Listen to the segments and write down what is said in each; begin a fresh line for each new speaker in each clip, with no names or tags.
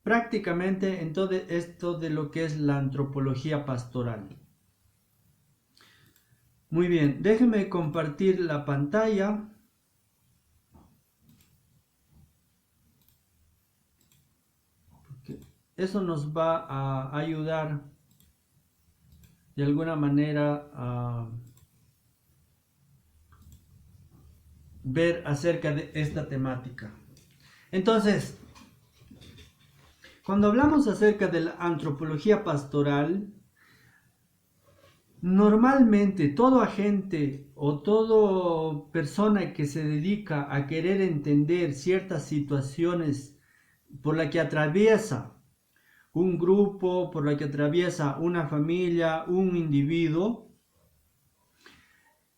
prácticamente en todo esto de lo que es la antropología pastoral. Muy bien, déjenme compartir la pantalla. Eso nos va a ayudar de alguna manera a ver acerca de esta temática. Entonces, cuando hablamos acerca de la antropología pastoral, normalmente todo agente o toda persona que se dedica a querer entender ciertas situaciones por la que atraviesa un grupo, por la que atraviesa una familia, un individuo,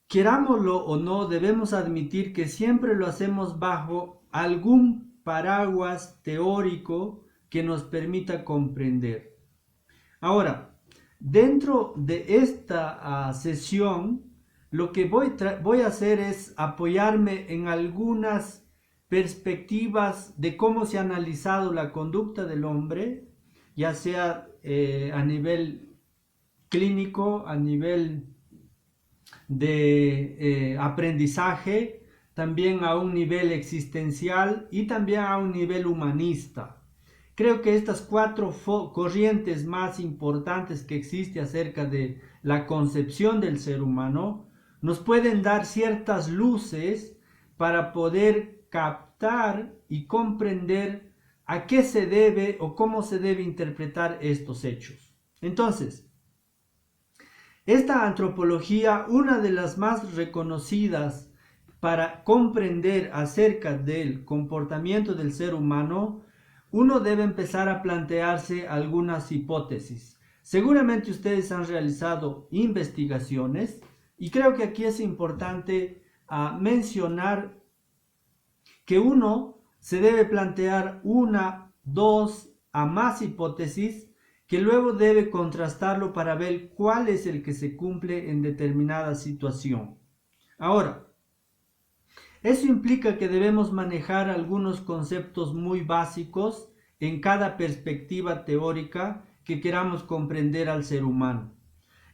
querámoslo o no, debemos admitir que siempre lo hacemos bajo algún paraguas teórico que nos permita comprender. Ahora, dentro de esta sesión, lo que voy a hacer es apoyarme en algunas perspectivas de cómo se ha analizado la conducta del hombre, ya sea a nivel clínico, a nivel de aprendizaje, también a un nivel existencial y también a un nivel humanista. Creo que estas cuatro corrientes más importantes que existe acerca de la concepción del ser humano nos pueden dar ciertas luces para poder captar y comprender a qué se debe o cómo se debe interpretar estos hechos. Entonces, esta antropología, una de las más reconocidas para comprender acerca del comportamiento del ser humano, uno debe empezar a plantearse algunas hipótesis. Seguramente ustedes han realizado investigaciones y creo que aquí es importante mencionar que uno se debe plantear una, dos a más hipótesis que luego debe contrastarlo para ver cuál es el que se cumple en determinada situación. Ahora, eso implica que debemos manejar algunos conceptos muy básicos en cada perspectiva teórica que queramos comprender al ser humano.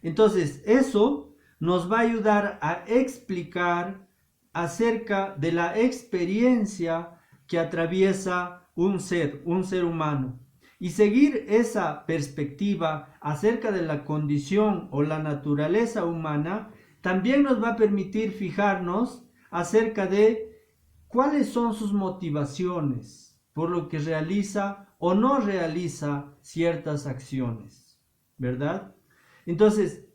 Entonces, eso nos va a ayudar a explicar acerca de la experiencia que atraviesa un ser humano. Y seguir esa perspectiva acerca de la condición o la naturaleza humana también nos va a permitir fijarnos acerca de cuáles son sus motivaciones por lo que realiza o no realiza ciertas acciones, ¿verdad? Entonces,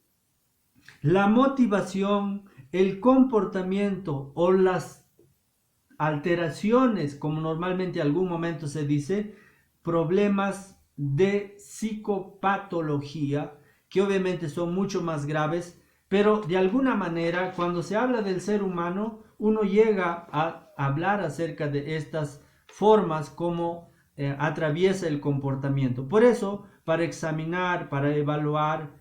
la motivación, el comportamiento o las alteraciones, como normalmente en algún momento se dice, problemas de psicopatología, que obviamente son mucho más graves, pero de alguna manera cuando se habla del ser humano, uno llega a hablar acerca de estas formas como atraviesa el comportamiento. Por eso, para examinar, para evaluar,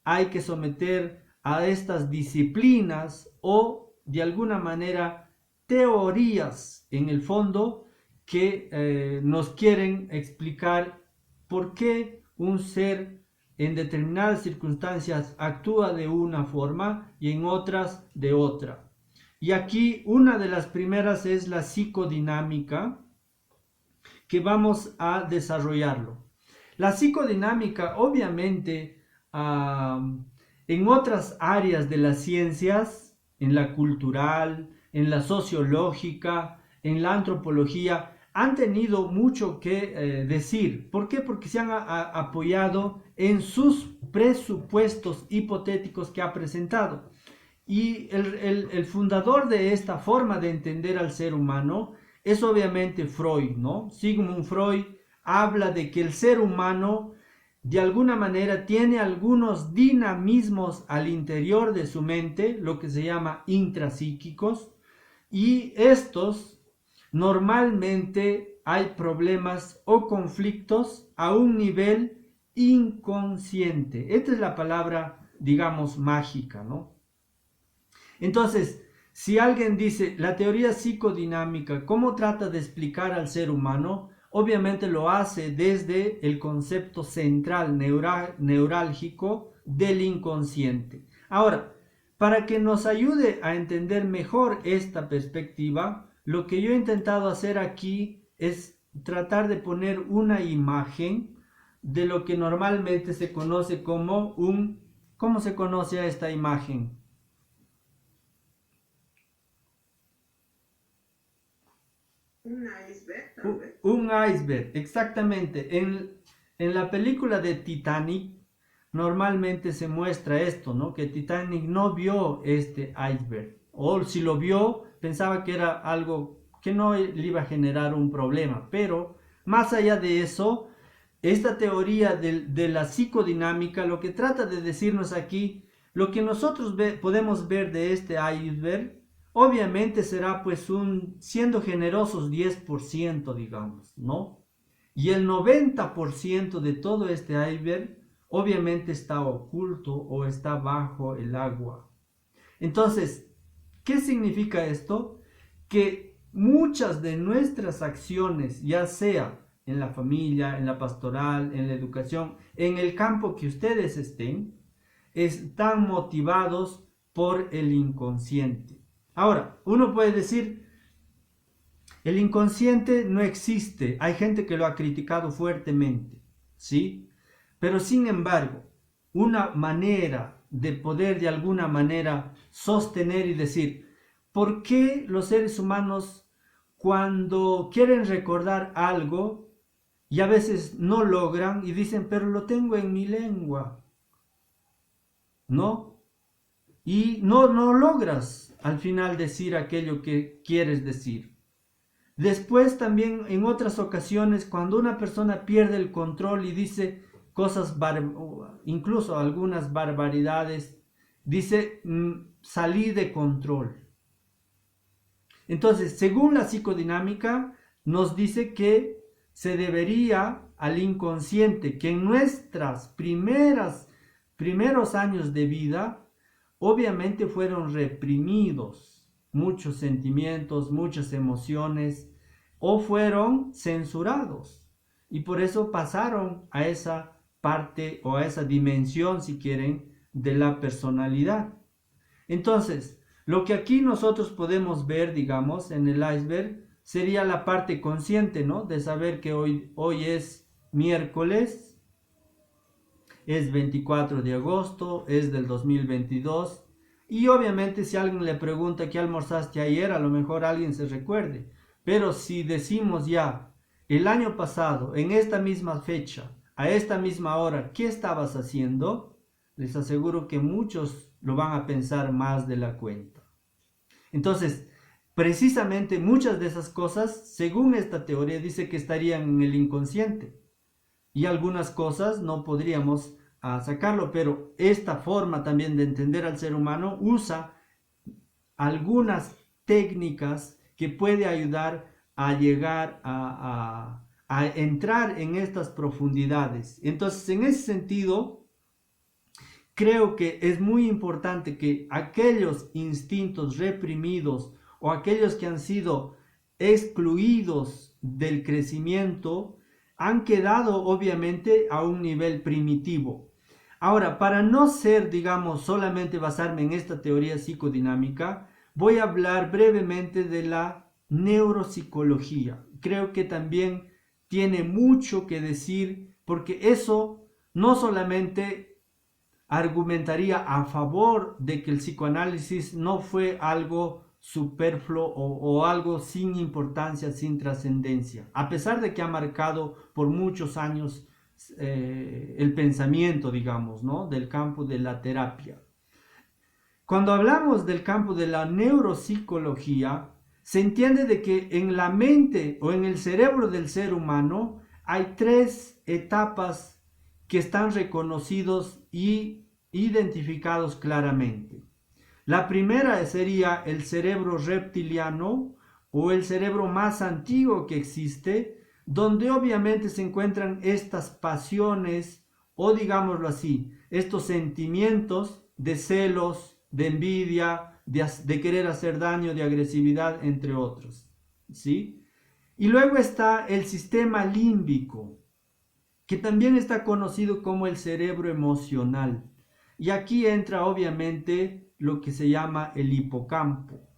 hay que someter a estas disciplinas o de alguna manera teorías en el fondo que nos quieren explicar por qué un ser en determinadas circunstancias actúa de una forma y en otras de otra. Y aquí una de las primeras es la psicodinámica, que vamos a desarrollarlo. La psicodinámica, obviamente, en otras áreas de las ciencias, en la cultural, en la sociológica, en la antropología, han tenido mucho que decir. ¿Por qué? Porque se han apoyado en sus presupuestos hipotéticos que ha presentado. Y el fundador de esta forma de entender al ser humano es obviamente Freud, ¿no? Sigmund Freud habla de que el ser humano de alguna manera tiene algunos dinamismos al interior de su mente, lo que se llama intrapsíquicos, y estos normalmente hay problemas o conflictos a un nivel inconsciente. Esta es la palabra, digamos, mágica, ¿no? Entonces, si alguien dice la teoría psicodinámica, ¿cómo trata de explicar al ser humano? obviamente lo hace desde el concepto central neurálgico del inconsciente. Ahora, para que nos ayude a entender mejor esta perspectiva, lo que yo he intentado hacer aquí es tratar de poner una imagen de lo que normalmente se conoce como un... ¿Cómo se conoce a esta imagen?
Un iceberg, tal vez.
Un iceberg, exactamente. En la película de Titanic normalmente se muestra esto, ¿no? Que Titanic no vio este iceberg. O si lo vio, pensaba que era algo que no le iba a generar un problema. Pero más allá de eso, esta teoría de la psicodinámica lo que trata de decirnos aquí, lo que nosotros podemos ver de este iceberg, obviamente será pues siendo generosos 10%, digamos, ¿no? Y el 90% de todo este iceberg obviamente está oculto o está bajo el agua. Entonces, ¿qué significa esto? Que muchas de nuestras acciones, ya sea en la familia, en la pastoral, en la educación, en el campo que ustedes están motivados por el inconsciente. Ahora, uno puede decir, el inconsciente no existe. Hay gente que lo ha criticado fuertemente, ¿sí? Pero sin embargo, una manera de poder de alguna manera sostener y decir, ¿por qué los seres humanos cuando quieren recordar algo y a veces no logran y dicen, pero lo tengo en mi lengua, ¿no? Y no logras al final decir aquello que quieres decir. Después también en otras ocasiones cuando una persona pierde el control y dice cosas, incluso algunas barbaridades, dice salí de control. Entonces, según la psicodinámica, nos dice que se debería al inconsciente, que en nuestras primeros años de vida, obviamente fueron reprimidos muchos sentimientos, muchas emociones, o fueron censurados. Y por eso pasaron a esa parte o a esa dimensión, si quieren, de la personalidad. Entonces, lo que aquí nosotros podemos ver, digamos, en el iceberg, sería la parte consciente, ¿no? De saber que hoy es miércoles, es 24 de agosto, es del 2022. Y obviamente si alguien le pregunta qué almorzaste ayer, a lo mejor alguien se recuerde. Pero si decimos ya, el año pasado, en esta misma fecha, a esta misma hora, ¿qué estabas haciendo? Les aseguro que muchos lo van a pensar más de la cuenta. Entonces, precisamente muchas de esas cosas, según esta teoría, dice que estarían en el inconsciente. Y algunas cosas no podríamos sacarlo, pero esta forma también de entender al ser humano usa algunas técnicas que puede ayudar a llegar a entrar en estas profundidades. Entonces, en ese sentido, creo que es muy importante que aquellos instintos reprimidos o aquellos que han sido excluidos del crecimiento han quedado obviamente a un nivel primitivo. Ahora, para no ser, digamos, solamente basarme en esta teoría psicodinámica, voy a hablar brevemente de la neuropsicología. Creo que también tiene mucho que decir porque eso no solamente argumentaría a favor de que el psicoanálisis no fue algo superfluo o algo sin importancia, sin trascendencia, a pesar de que ha marcado por muchos años el pensamiento, digamos, ¿no? Del campo de la terapia. Cuando hablamos del campo de la neuropsicología, se entiende de que en la mente o en el cerebro del ser humano hay tres etapas que están reconocidos y identificados claramente. La primera sería el cerebro reptiliano o el cerebro más antiguo que existe, donde obviamente se encuentran estas pasiones o digámoslo así, estos sentimientos de celos, de envidia, de querer hacer daño, de agresividad, entre otros, ¿sí? Y luego está el sistema límbico, que también está conocido como el cerebro emocional. Y aquí entra obviamente lo que se llama el hipocampo.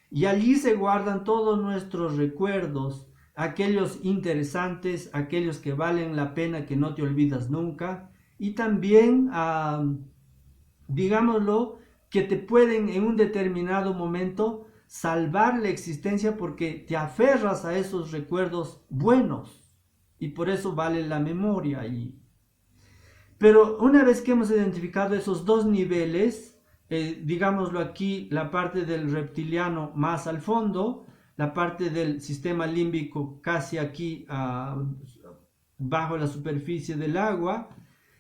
Y allí se guardan todos nuestros recuerdos, aquellos interesantes, aquellos que valen la pena, que no te olvidas nunca, y también, digámoslo, que te pueden en un determinado momento salvar la existencia porque te aferras a esos recuerdos buenos, y por eso vale la memoria allí. Pero una vez que hemos identificado esos dos niveles, digámoslo aquí, la parte del reptiliano más al fondo, la parte del sistema límbico casi aquí bajo la superficie del agua,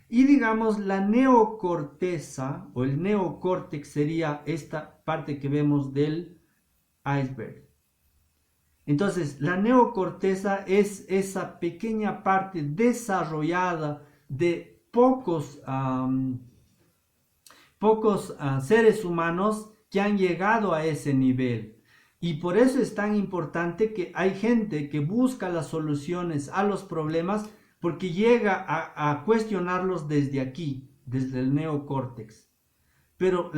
y digamos la neocorteza o el neocórtex sería esta parte que vemos del iceberg. Entonces, la neocorteza es esa pequeña parte desarrollada de pocos seres humanos que han llegado a ese nivel. Y por eso es tan importante que hay gente que busca las soluciones a los problemas porque llega a cuestionarlos desde aquí, desde el neocórtex. Pero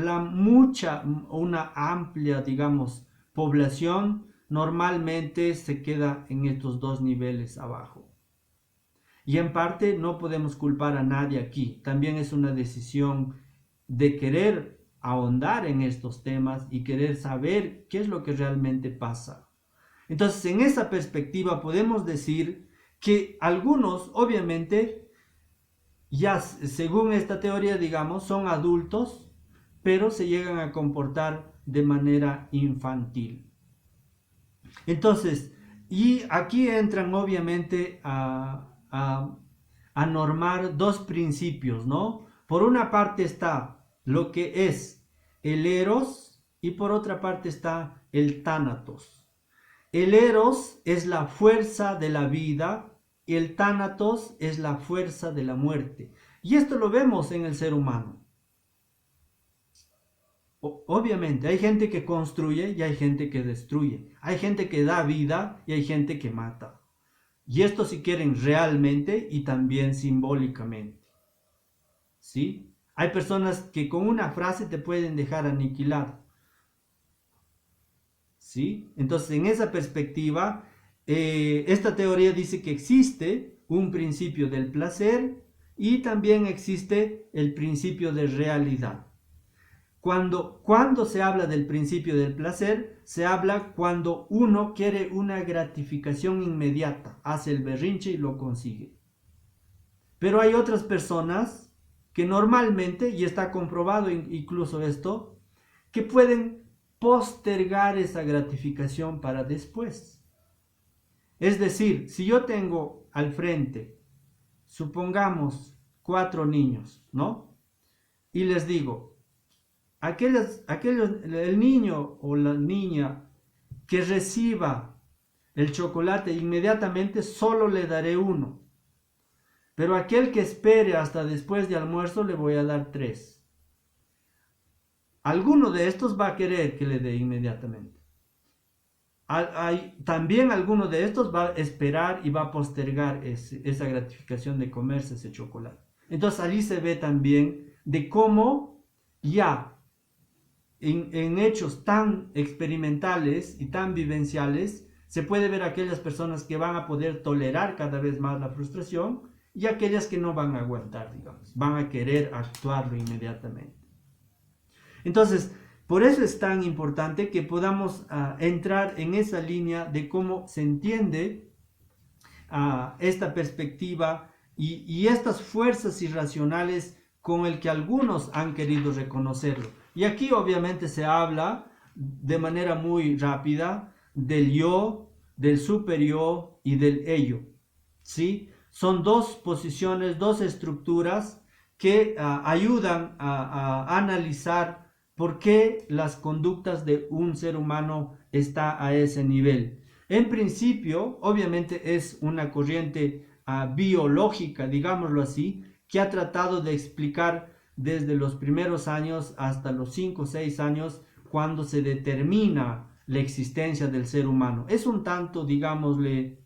una amplia, digamos, población normalmente se queda en estos dos niveles abajo. Y en parte no podemos culpar a nadie aquí. También es una decisión de querer ahondar en estos temas y querer saber qué es lo que realmente pasa. Entonces, en esa perspectiva podemos decir que algunos, obviamente, ya según esta teoría, digamos, son adultos, pero se llegan a comportar de manera infantil. Entonces, y aquí entran obviamente a normar dos principios, ¿no? Por una parte está lo que es el eros y por otra parte está el tánatos. El eros es la fuerza de la vida y el tánatos es la fuerza de la muerte. Y esto lo vemos en el ser humano. Obviamente, hay gente que construye y hay gente que destruye. Hay gente que da vida y hay gente que mata. Y esto si quieren realmente y también simbólicamente. ¿Sí? Hay personas que con una frase te pueden dejar aniquilado. ¿Sí? Entonces, en esa perspectiva, esta teoría dice que existe un principio del placer y también existe el principio de realidad. Cuando se habla del principio del placer, se habla cuando uno quiere una gratificación inmediata, hace el berrinche y lo consigue. Pero hay otras personas que normalmente, y está comprobado incluso esto, que pueden postergar esa gratificación para después. Es decir, si yo tengo al frente, supongamos 4 niños, ¿no? Y les digo, el niño o la niña que reciba el chocolate inmediatamente solo le daré 1. Pero aquel que espere hasta después de almuerzo le voy a dar 3. Alguno de estos va a querer que le dé inmediatamente. También alguno de estos va a esperar y va a postergar esa gratificación de comerse ese chocolate. Entonces allí se ve también de cómo ya en hechos tan experimentales y tan vivenciales se puede ver aquellas personas que van a poder tolerar cada vez más la frustración y aquellas que no van a aguantar, digamos, van a querer actuarlo inmediatamente. Entonces, por eso es tan importante que podamos entrar en esa línea de cómo se entiende esta perspectiva y estas fuerzas irracionales con el que algunos han querido reconocerlo. Y aquí obviamente se habla de manera muy rápida del yo, del superyo y del ello. ¿Sí? Son dos posiciones, dos estructuras que ayudan a analizar por qué las conductas de un ser humano está a ese nivel. En principio, obviamente es una corriente biológica, digámoslo así, que ha tratado de explicar desde los primeros años hasta los 5 o 6 años cuando se determina la existencia del ser humano. Es un tanto, digámosle,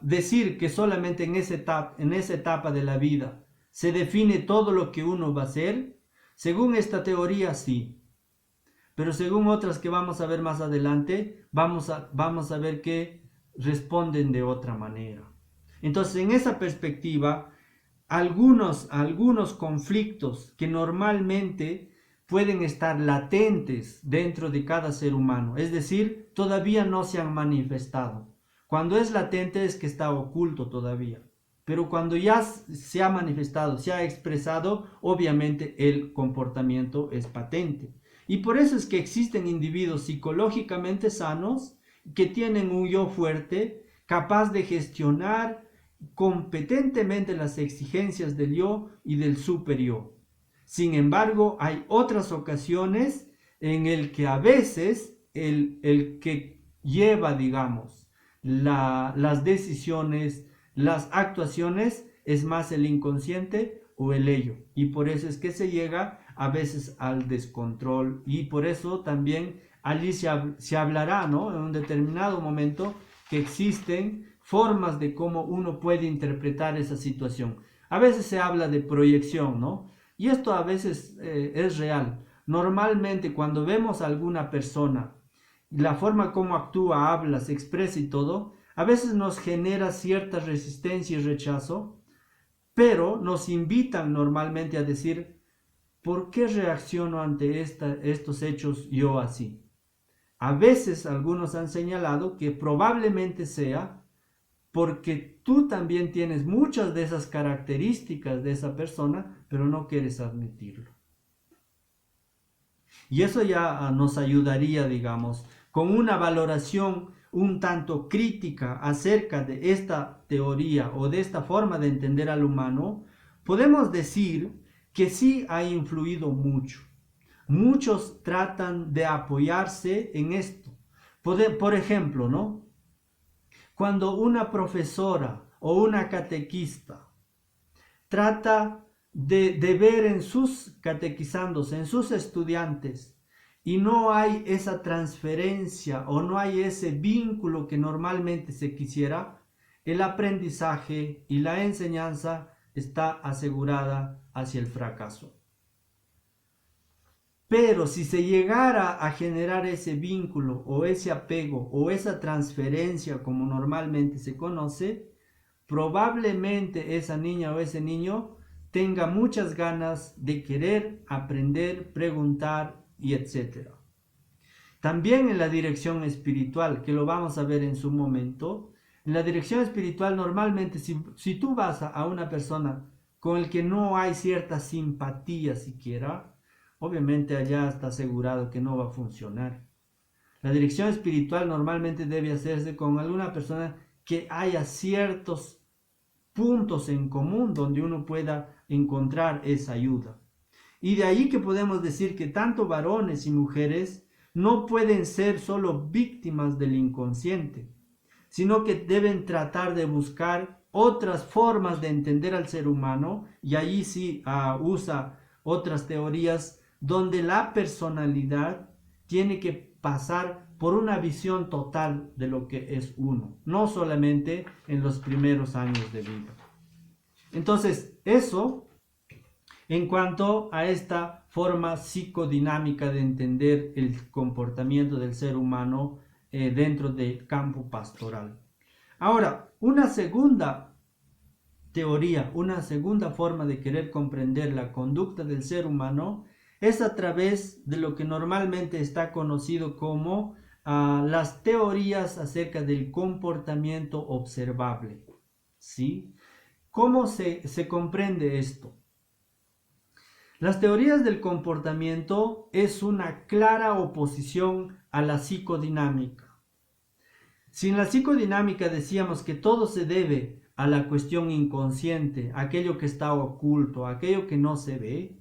decir que solamente en esa etapa de la vida se define todo lo que uno va a ser. Según esta teoría, sí. Pero según otras que vamos a ver más adelante, vamos a ver que responden de otra manera. Entonces, en esa perspectiva, algunos conflictos que normalmente pueden estar latentes dentro de cada ser humano, es decir, todavía no se han manifestado. Cuando es latente es que está oculto todavía, pero cuando ya se ha manifestado, se ha expresado, obviamente el comportamiento es patente. Y por eso es que existen individuos psicológicamente sanos que tienen un yo fuerte, capaz de gestionar competentemente las exigencias del yo y del superyo. Sin embargo, hay otras ocasiones en el que a veces el que lleva, digamos, las decisiones, las actuaciones, es más el inconsciente o el ello. Y por eso es que se llega a veces al descontrol. Y por eso también allí se hablará, ¿no?, en un determinado momento, que existen formas de cómo uno puede interpretar esa situación. A veces se habla de proyección, ¿no? Y esto a veces es real. Normalmente cuando vemos a alguna persona, la forma como actúa, habla, se expresa y todo, a veces nos genera cierta resistencia y rechazo, pero nos invitan normalmente a decir, ¿por qué reacciono ante estos hechos yo así? A veces algunos han señalado que probablemente sea porque tú también tienes muchas de esas características de esa persona, pero no quieres admitirlo. Y eso ya nos ayudaría, digamos, con una valoración un tanto crítica acerca de esta teoría o de esta forma de entender al humano, podemos decir que sí ha influido mucho. Muchos tratan de apoyarse en esto. Por ejemplo, ¿no?, cuando una profesora o una catequista trata de ver en sus catequizandos, en sus estudiantes, y no hay esa transferencia o no hay ese vínculo que normalmente se quisiera, el aprendizaje y la enseñanza está asegurada hacia el fracaso. Pero si se llegara a generar ese vínculo o ese apego o esa transferencia como normalmente se conoce, probablemente esa niña o ese niño tenga muchas ganas de querer aprender, preguntar y etc. También en la dirección espiritual, que lo vamos a ver en su momento, en la dirección espiritual normalmente si tú vas a una persona con el que no hay cierta simpatía siquiera, obviamente allá está asegurado que no va a funcionar. La dirección espiritual normalmente debe hacerse con alguna persona que haya ciertos puntos en común donde uno pueda encontrar esa ayuda. Y de ahí que podemos decir que tanto varones y mujeres no pueden ser solo víctimas del inconsciente, sino que deben tratar de buscar otras formas de entender al ser humano, y allí sí usa otras teorías donde la personalidad tiene que pasar por una visión total de lo que es uno, no solamente en los primeros años de vida. Entonces, eso en cuanto a esta forma psicodinámica de entender el comportamiento del ser humano dentro del campo pastoral. Ahora, una segunda teoría, una segunda forma de querer comprender la conducta del ser humano es a través de lo que normalmente está conocido como las teorías acerca del comportamiento observable. ¿Sí? ¿Cómo se comprende esto? Las teorías del comportamiento es una clara oposición a la psicodinámica. Si en la psicodinámica decíamos que todo se debe a la cuestión inconsciente, aquello que está oculto, aquello que no se ve,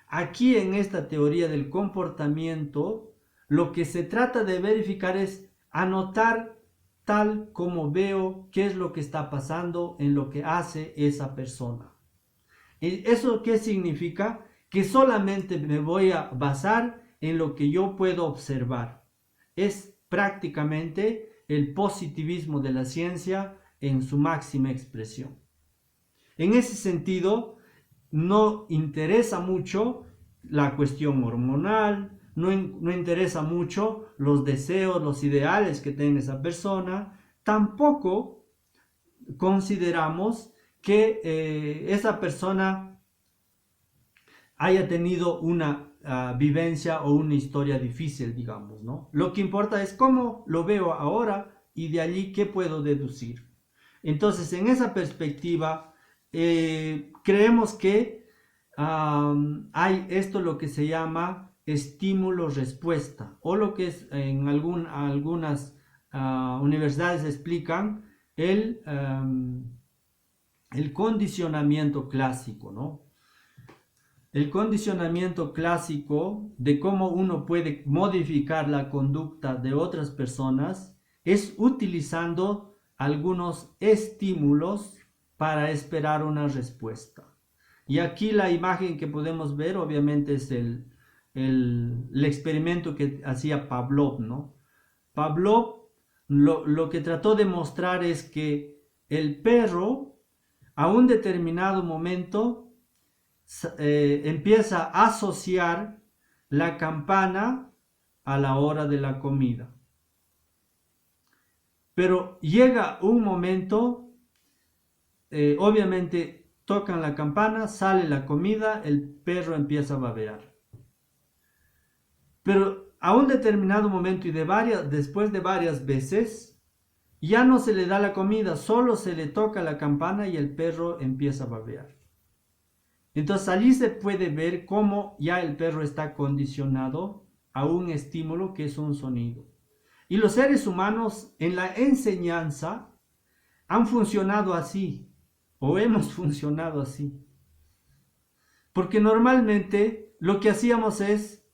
aquí en esta teoría del comportamiento, lo que se trata de verificar es anotar tal como veo qué es lo que está pasando en lo que hace esa persona. ¿Y eso qué significa? Que solamente me voy a basar en lo que yo puedo observar. Es prácticamente el positivismo de la ciencia en su máxima expresión. En ese sentido, no interesa mucho la cuestión hormonal, no interesa mucho los deseos, los ideales que tenga esa persona, tampoco consideramos que esa persona haya tenido una vivencia o una historia difícil, digamos, ¿no? Lo que importa es cómo lo veo ahora y de allí qué puedo deducir. Entonces, en esa perspectiva, creemos que hay esto lo que se llama estímulo-respuesta, o lo que es en algunas universidades explican el condicionamiento clásico, ¿no? El condicionamiento clásico de cómo uno puede modificar la conducta de otras personas es utilizando algunos estímulos para esperar una respuesta. Y aquí la imagen que podemos ver obviamente es el experimento que hacía Pavlov, ¿no? Pavlov lo que trató de mostrar es que el perro a un determinado momento empieza a asociar la campana a la hora de la comida. Pero llega un momento, obviamente tocan la campana, sale la comida, el perro empieza a babear. Pero a un determinado momento y después de varias veces, ya no se le da la comida, solo se le toca la campana y el perro empieza a babear. Entonces allí se puede ver cómo ya el perro está condicionado a un estímulo que es un sonido. Y los seres humanos en la enseñanza han funcionado así, o hemos funcionado así. Porque normalmente lo que hacíamos es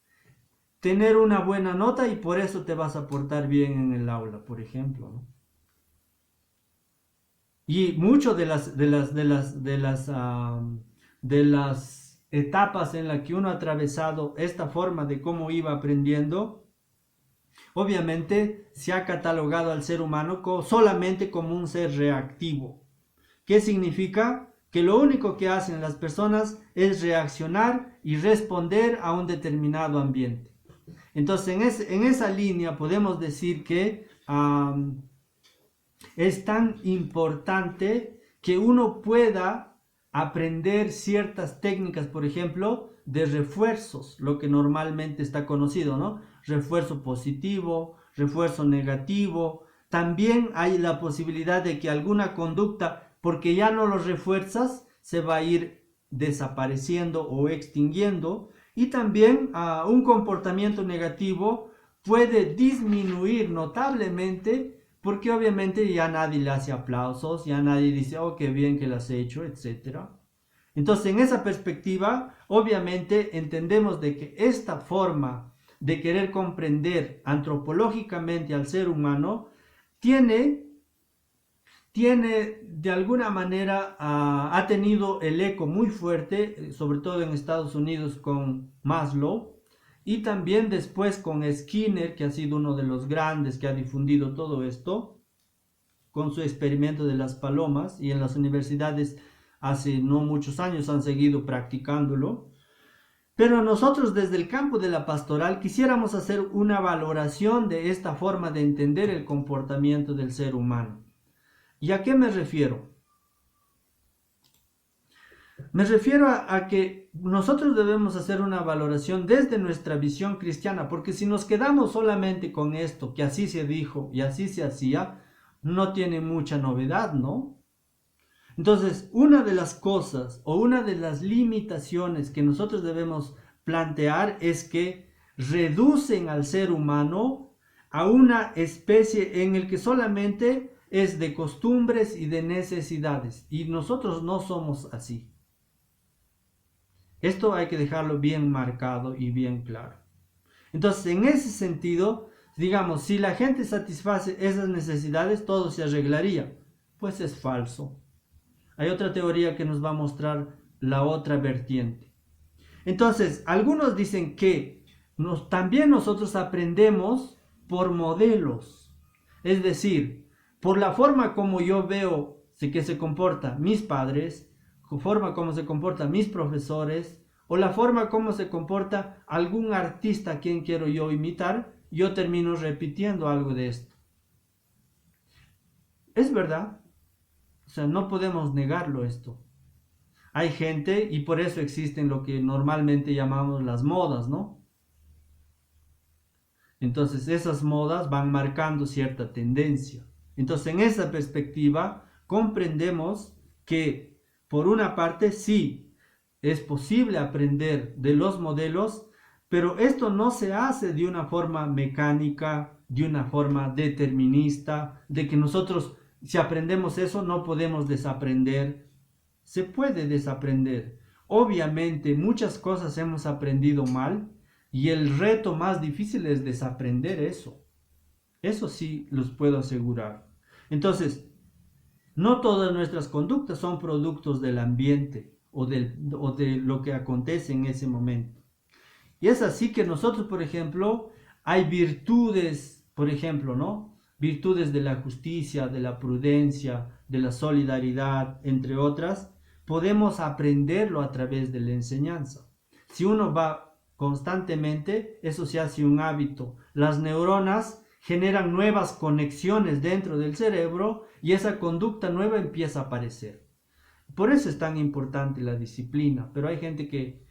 tener una buena nota y por eso te vas a portar bien en el aula, por ejemplo, ¿no? Y mucho de las etapas en las que uno ha atravesado esta forma de cómo iba aprendiendo, obviamente se ha catalogado al ser humano solamente como un ser reactivo. ¿Qué significa? Que lo único que hacen las personas es reaccionar y responder a un determinado ambiente. Entonces, en esa línea podemos decir que es tan importante que uno pueda aprender ciertas técnicas, por ejemplo, de refuerzos, lo que normalmente está conocido, ¿no? Refuerzo positivo, refuerzo negativo. También hay la posibilidad de que alguna conducta, porque ya no lo refuerzas, se va a ir desapareciendo o extinguiendo. Y también un comportamiento negativo puede disminuir notablemente porque obviamente ya nadie le hace aplausos, ya nadie dice, oh, qué bien que lo has hecho, etc. Entonces, en esa perspectiva, obviamente entendemos de que esta forma de querer comprender antropológicamente al ser humano tiene de alguna manera, ha tenido el eco muy fuerte, sobre todo en Estados Unidos con Maslow, y también después con Skinner, que ha sido uno de los grandes que ha difundido todo esto, con su experimento de las palomas, y en las universidades hace no muchos años han seguido practicándolo. Pero nosotros desde el campo de la pastoral quisiéramos hacer una valoración de esta forma de entender el comportamiento del ser humano. ¿Y a qué me refiero? Me refiero a que nosotros debemos hacer una valoración desde nuestra visión cristiana, porque si nos quedamos solamente con esto, que así se dijo y así se hacía, no tiene mucha novedad, ¿no? Entonces, una de las cosas o una de las limitaciones que nosotros debemos plantear es que reducen al ser humano a una especie en el que solamente es de costumbres y de necesidades, y nosotros no somos así. Esto hay que dejarlo bien marcado y bien claro. Entonces, en ese sentido, digamos, si la gente satisface esas necesidades, todo se arreglaría. Pues es falso. Hay otra teoría que nos va a mostrar la otra vertiente. Entonces, algunos dicen que También nosotros aprendemos por modelos. Es decir, por la forma como yo veo que se comportan mis padres, la forma como se comportan mis profesores, o la forma como se comporta algún artista a quien quiero yo imitar, yo termino repitiendo algo de esto. Es verdad. O sea, no podemos negarlo esto. Hay gente, y por eso existen lo que normalmente llamamos las modas, ¿no? Entonces esas modas van marcando cierta tendencia. Entonces en esa perspectiva comprendemos que por una parte sí es posible aprender de los modelos, pero esto no se hace de una forma mecánica, de una forma determinista, de que nosotros si aprendemos eso no podemos desaprender. Se puede desaprender. Obviamente muchas cosas hemos aprendido mal, y el reto más difícil es desaprender eso. Eso sí los puedo asegurar. Entonces, no todas nuestras conductas son productos del ambiente o de lo que acontece en ese momento. Y es así que nosotros, por ejemplo, hay virtudes, por ejemplo, ¿no? Virtudes de la justicia, de la prudencia, de la solidaridad, entre otras, podemos aprenderlo a través de la enseñanza. Si uno va constantemente, eso se hace un hábito. Las neuronas generan nuevas conexiones dentro del cerebro y esa conducta nueva empieza a aparecer. Por eso es tan importante la disciplina, pero hay gente que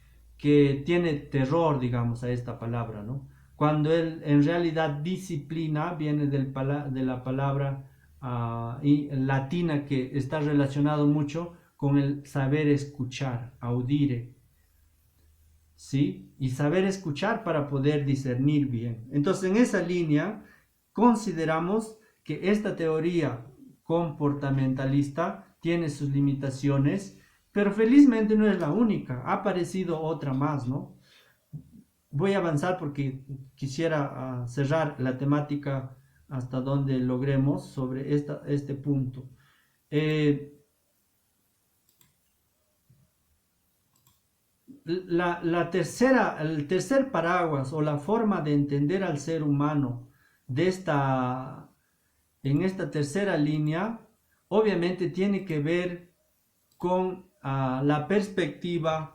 tiene terror, digamos, a esta palabra, ¿no? Cuando en realidad disciplina viene de la palabra latina que está relacionado mucho con el saber escuchar, audire, ¿sí? Y saber escuchar para poder discernir bien. Entonces, en esa línea, consideramos que esta teoría comportamentalista tiene sus limitaciones, pero felizmente no es la única. Ha aparecido otra más, ¿no? Voy a avanzar porque quisiera cerrar la temática hasta donde logremos sobre este punto. El tercer paraguas o la forma de entender al ser humano en esta tercera línea, obviamente tiene que ver con la perspectiva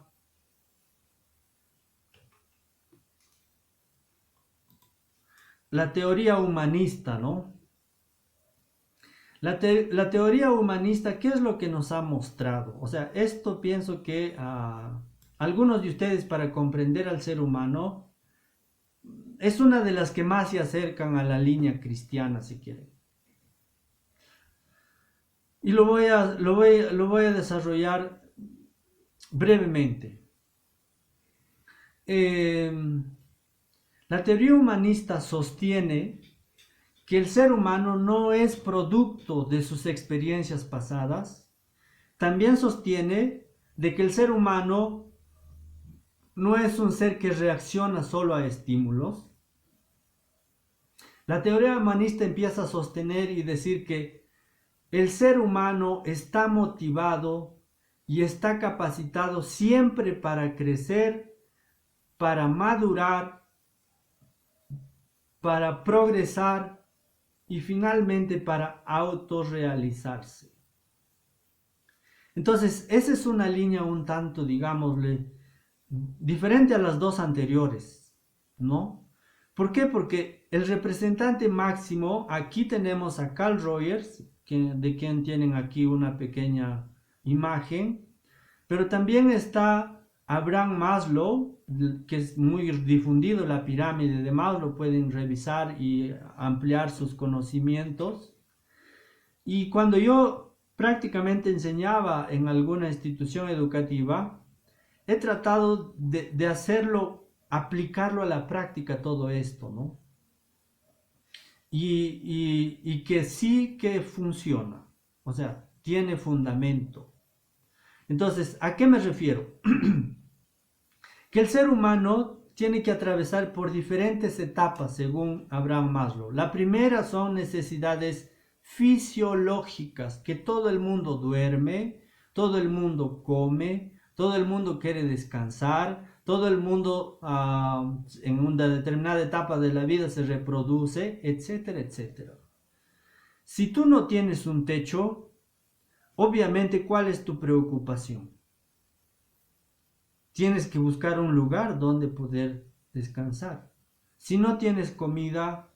la teoría humanista, ¿no? La teoría humanista, ¿qué es lo que nos ha mostrado? O sea, esto pienso que algunos de ustedes para comprender al ser humano es una de las que más se acercan a la línea cristiana, si quieren. Y lo voy a desarrollar brevemente. La teoría humanista sostiene que el ser humano no es producto de sus experiencias pasadas. También sostiene de que el ser humano no es un ser que reacciona solo a estímulos. La teoría humanista empieza a sostener y decir que el ser humano está motivado y está capacitado siempre para crecer, para madurar, para progresar y finalmente para autorrealizarse. Entonces, esa es una línea un tanto, digámosle, diferente a las dos anteriores, ¿no? ¿Por qué? Porque el representante máximo, aquí tenemos a Carl Rogers, de quien tienen aquí una pequeña imagen, pero también está Abraham Maslow, que es muy difundido, la pirámide de Maslow, pueden revisar y ampliar sus conocimientos. Y cuando yo prácticamente enseñaba en alguna institución educativa, he tratado de hacerlo, aplicarlo a la práctica todo esto, ¿no? Y que sí que funciona, o sea, tiene fundamento. Entonces, ¿a qué me refiero? Que el ser humano tiene que atravesar por diferentes etapas según Abraham Maslow. La primera son necesidades fisiológicas, que todo el mundo duerme, todo el mundo come, todo el mundo quiere descansar, todo el mundo en una determinada etapa de la vida se reproduce, etcétera, etcétera. Si tú no tienes un techo, obviamente, ¿cuál es tu preocupación? Tienes que buscar un lugar donde poder descansar. Si no tienes comida,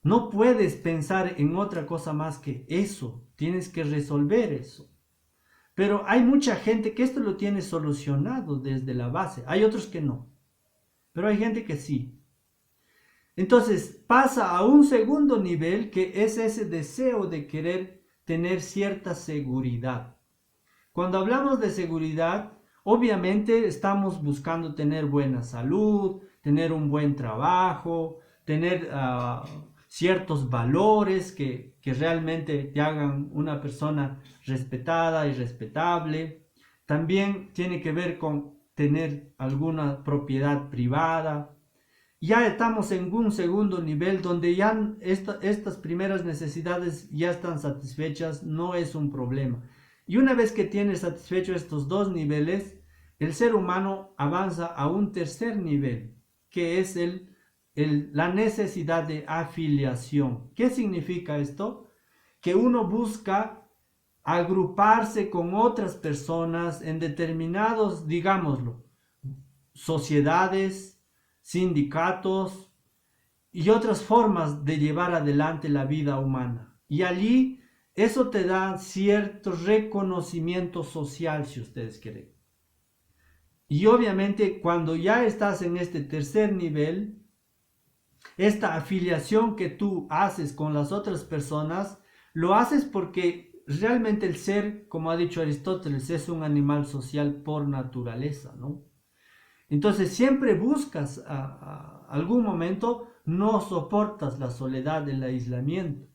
no puedes pensar en otra cosa más que eso. Tienes que resolver eso. Pero hay mucha gente que esto lo tiene solucionado desde la base. Hay otros que no. Pero hay gente que sí. Entonces pasa a un segundo nivel, que es ese deseo de querer tener cierta seguridad. Cuando hablamos de seguridad, obviamente estamos buscando tener buena salud, tener un buen trabajo, tener ciertos valores que realmente te hagan una persona respetada y respetable. También tiene que ver con tener alguna propiedad privada. Ya estamos en un segundo nivel donde ya estas primeras necesidades ya están satisfechas, no es un problema. Y una vez que tienes satisfechos estos dos niveles, el ser humano avanza a un tercer nivel, que es la necesidad de afiliación. ¿Qué significa esto? Que uno busca agruparse con otras personas en determinados, digámoslo, sociedades, sindicatos y otras formas de llevar adelante la vida humana. Y allí eso te da cierto reconocimiento social, si ustedes quieren. Y obviamente cuando ya estás en este tercer nivel, esta afiliación que tú haces con las otras personas, lo haces porque realmente el ser, como ha dicho Aristóteles, es un animal social por naturaleza, ¿no? Entonces siempre buscas algún momento, no soportas la soledad, el aislamiento.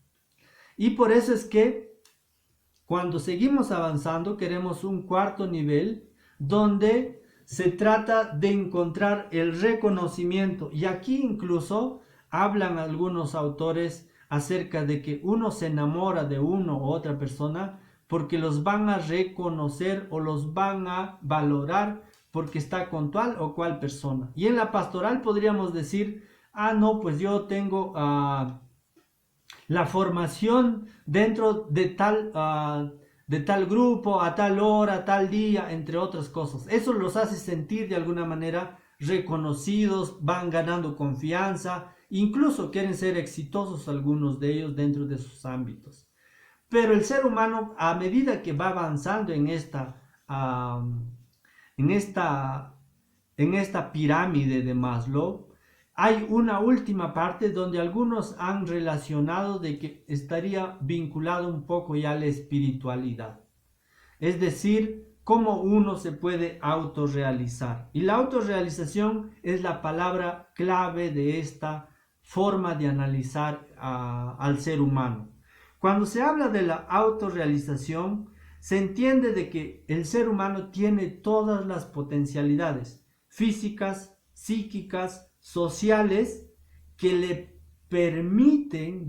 Y por eso es que cuando seguimos avanzando queremos un cuarto nivel donde se trata de encontrar el reconocimiento. Y aquí incluso hablan algunos autores acerca de que uno se enamora de uno u otra persona porque los van a reconocer o los van a valorar porque está con tal o cual persona. Y en la pastoral podríamos decir, no, pues yo tengo la formación dentro de tal grupo, a tal hora, tal día, entre otras cosas. Eso los hace sentir de alguna manera reconocidos, van ganando confianza, incluso quieren ser exitosos algunos de ellos dentro de sus ámbitos. Pero el ser humano, a medida que va avanzando en esta pirámide de Maslow, hay una última parte donde algunos han relacionado de que estaría vinculado un poco ya a la espiritualidad. Es decir, cómo uno se puede autorrealizar. Y la autorrealización es la palabra clave de esta forma de analizar al ser humano. Cuando se habla de la autorrealización, se entiende de que el ser humano tiene todas las potencialidades físicas, psíquicas, sociales que le permiten